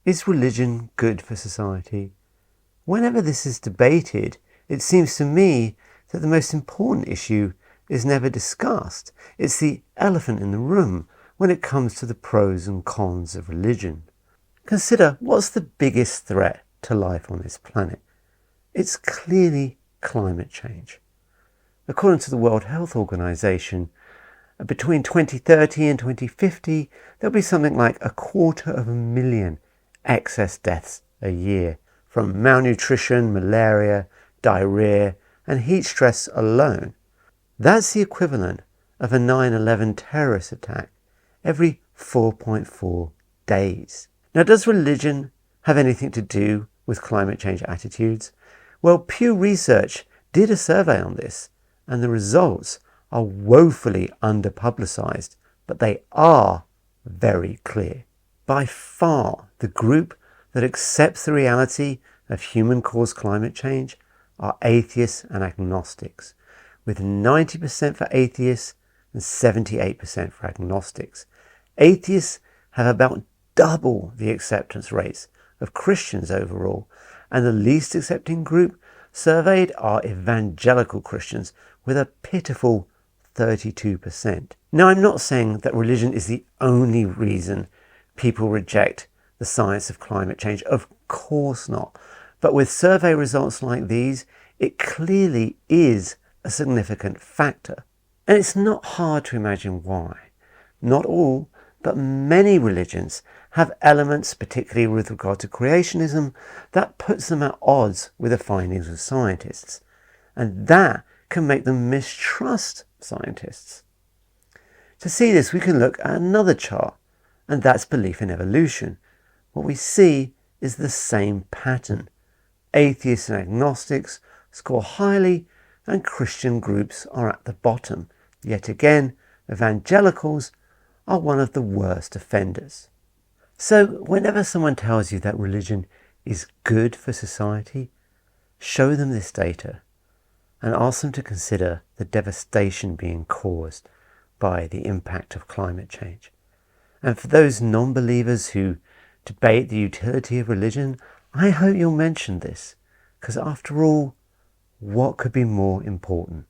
Is religion good for society? Whenever this is debated, it seems to me that the most important issue is never discussed. It's the elephant in the room when it comes to the pros and cons of religion. Consider, what's the biggest threat to life on this planet? It's clearly climate change. According to the World Health Organization, between 2030 and 2050, there'll be something like 250,000 excess deaths a year from malnutrition, malaria, diarrhea, and heat stress alone. That's the equivalent of a 9/11 terrorist attack every 4.4 days. Now, does religion have anything to do with climate change attitudes? Well, Pew Research did a survey on this, and the results are woefully under-publicised, but they are very clear. By far, the group that accepts the reality of human-caused climate change are atheists and agnostics, with 90% for atheists and 78% for agnostics. Atheists have about double the acceptance rates of Christians overall, and the least accepting group surveyed are evangelical Christians with a pitiful 32%. Now, I'm not saying that religion is the only reason people reject the science of climate change. Of course not. But with survey results like these, it clearly is a significant factor. And it's not hard to imagine why. Not all, but many religions have elements, particularly with regard to creationism, that puts them at odds with the findings of scientists. And that can make them mistrust scientists. To see this, we can look at another chart, and that's belief in evolution. What we see is the same pattern. Atheists and agnostics score highly, and Christian groups are at the bottom. Yet again, evangelicals are one of the worst offenders. So whenever someone tells you that religion is good for society, show them this data and ask them to consider the devastation being caused by the impact of climate change. And for those non-believers who debate the utility of religion, I hope you'll mention this, because after all, what could be more important?